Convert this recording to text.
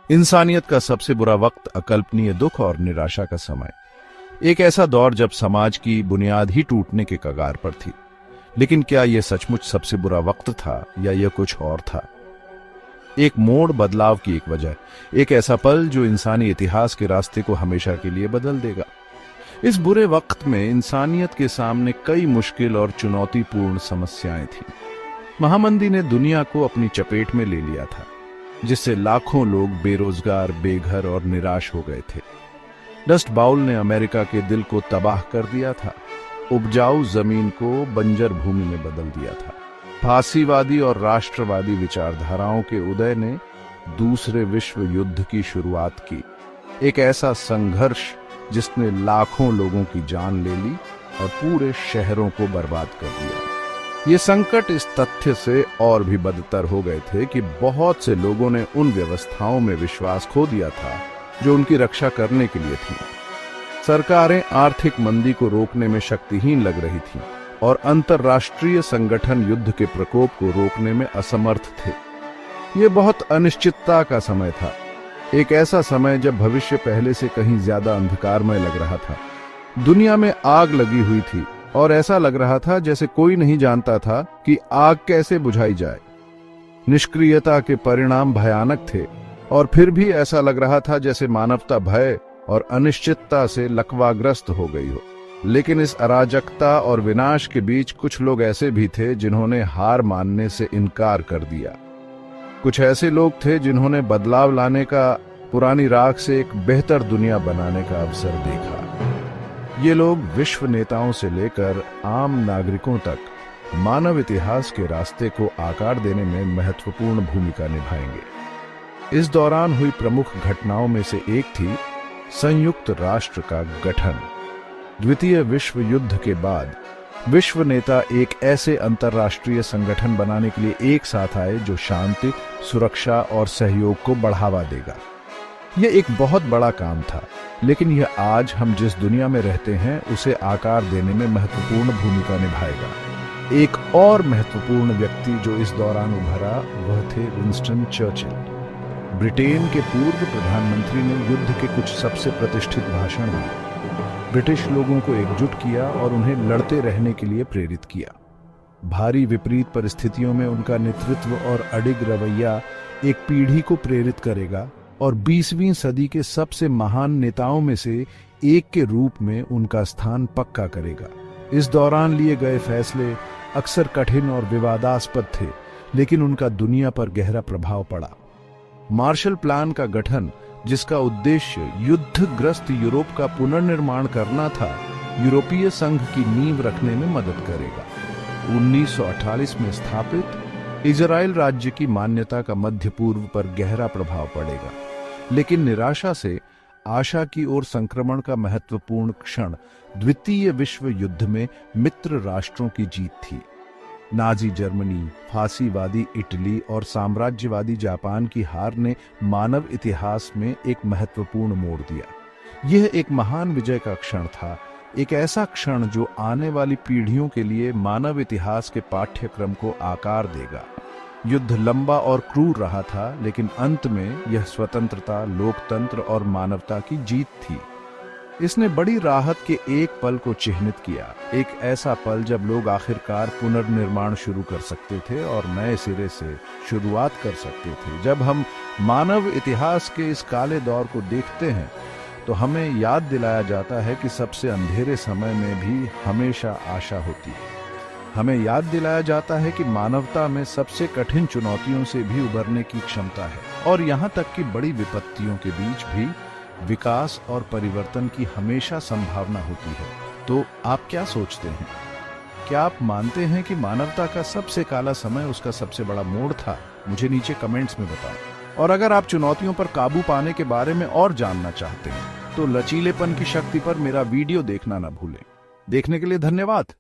इंसानियत का सबसे बुरा वक्त अकल्पनीय दुख और निराशा का समय। एक ऐसा दौर जब समाज की बुनियाद ही टूटने के कगार पर थी। लेकिन क्या यह सचमुच सबसे बुरा वक्त था या यह कुछ और था? एक मोड़, बदलाव की एक वजह, एक ऐसा पल जो इंसानी इतिहास के रास्ते को हमेशा के लिए बदल देगा। इस बुरे वक्त में इंसानियत के सामने कई मुश्किल और चुनौतीपूर्ण समस्याएं थीं। महामंदी ने दुनिया को अपनी चपेट में ले लिया था, जिससे लाखों लोग बेरोजगार, बेघर और निराश हो गए थे। डस्ट बाउल ने अमेरिका के दिल को तबाह कर दिया था, उपजाऊ जमीन को बंजर भूमि में बदल दिया था। फासीवादी और राष्ट्रवादी विचारधाराओं के उदय ने दूसरे विश्व युद्ध की शुरुआत की, एक ऐसा संघर्ष जिसने लाखों लोगों की जान ले ली और पूरे शहरों को बर्बाद कर दिया। ये संकट इस तथ्य से और भी बदतर हो गए थे कि बहुत से लोगों ने उन व्यवस्थाओं में विश्वास खो दिया था जो उनकी रक्षा करने के लिए थी। सरकारें आर्थिक मंदी को रोकने में शक्तिहीन लग रही थीं और अंतर्राष्ट्रीय संगठन युद्ध के प्रकोप को रोकने में असमर्थ थे। ये बहुत अनिश्चितता का समय था, एक ऐसा समय जब भविष्य पहले से कहीं ज्यादा अंधकारमय लग रहा था। दुनिया में आग लगी हुई थी और ऐसा लग रहा था जैसे कोई नहीं जानता था कि आग कैसे बुझाई जाए। निष्क्रियता के परिणाम भयानक थे और फिर भी ऐसा लग रहा था जैसे मानवता भय और अनिश्चितता से लकवाग्रस्त हो गई हो। लेकिन इस अराजकता और विनाश के बीच कुछ लोग ऐसे भी थे जिन्होंने हार मानने से इनकार कर दिया। कुछ ऐसे लोग थे जिन्होंने बदलाव लाने का, पुरानी राख से एक बेहतर दुनिया बनाने का अवसर देखा। ये लोग विश्व नेताओं से लेकर आम नागरिकों तक मानव इतिहास के रास्ते को आकार देने में महत्वपूर्ण भूमिका निभाएंगे। इस दौरान हुई प्रमुख घटनाओं में से एक थी संयुक्त राष्ट्र का गठन। द्वितीय विश्व युद्ध के बाद विश्व नेता एक ऐसे अंतर्राष्ट्रीय संगठन बनाने के लिए एक साथ आए जो शांति, सुरक्षा और सहयोग को बढ़ावा देगा। यह एक बहुत बड़ा काम था, लेकिन यह आज हम जिस दुनिया में रहते हैं उसे आकार देने में महत्वपूर्ण भूमिका निभाएगा। एक और महत्वपूर्ण व्यक्ति जो इस दौरान उभरा वह थे विंस्टन चर्चिल। ब्रिटेन के पूर्व प्रधानमंत्री ने युद्ध के कुछ सबसे प्रतिष्ठित भाषण दिए, ब्रिटिश लोगों को एकजुट किया और उन्हें लड़ते रहने के लिए प्रेरित किया। भारी विपरीत परिस्थितियों में उनका नेतृत्व और अडिग रवैया एक पीढ़ी को प्रेरित करेगा और 20वीं सदी के सबसे महान नेताओं में से एक के रूप में उनका स्थान पक्का करेगा। इस दौरान लिए गए फैसले अक्सर कठिन और विवादास्पद थे, लेकिन उनका दुनिया पर गहरा प्रभाव पड़ा। मार्शल प्लान का गठन, जिसका उद्देश्य युद्धग्रस्त यूरोप का पुनर्निर्माण करना था, यूरोपीय संघ की नींव रखने में मदद करेगा। 1948 में स्थापित इजराइल राज्य की मान्यता का मध्य पूर्व पर गहरा प्रभाव पड़ेगा। लेकिन निराशा से आशा की ओर संक्रमण का महत्वपूर्ण क्षण द्वितीय विश्व युद्ध में मित्र राष्ट्रों की जीत थी। नाजी जर्मनी, फासीवादी इटली और साम्राज्यवादी जापान की हार ने मानव इतिहास में एक महत्वपूर्ण मोड़ दिया। यह एक महान विजय का क्षण था, एक ऐसा क्षण जो आने वाली पीढ़ियों के लिए मानव इतिहास के पाठ्यक्रम को आकार देगा। युद्ध लंबा और क्रूर रहा था, लेकिन अंत में यह स्वतंत्रता, लोकतंत्र और मानवता की जीत थी। इसने बड़ी राहत के एक पल को चिह्नित किया, एक ऐसा पल जब लोग आखिरकार पुनर्निर्माण शुरू कर सकते थे और नए सिरे से शुरुआत कर सकते थे। जब हम मानव इतिहास के इस काले दौर को देखते हैं तो हमें याद दिलाया जाता है कि सबसे अंधेरे समय में भी हमेशा आशा होती है। हमें याद दिलाया जाता है कि मानवता में सबसे कठिन चुनौतियों से भी उबरने की क्षमता है और यहाँ तक कि बड़ी विपत्तियों के बीच भी विकास और परिवर्तन की हमेशा संभावना होती है। तो आप क्या सोचते हैं? क्या आप मानते हैं कि मानवता का सबसे काला समय उसका सबसे बड़ा मोड़ था? मुझे नीचे कमेंट्स में बताओ। और अगर आप चुनौतियों पर काबू पाने के बारे में और जानना चाहते हैं तो लचीलेपन की शक्ति पर मेरा वीडियो देखना ना भूलें। देखने के लिए धन्यवाद।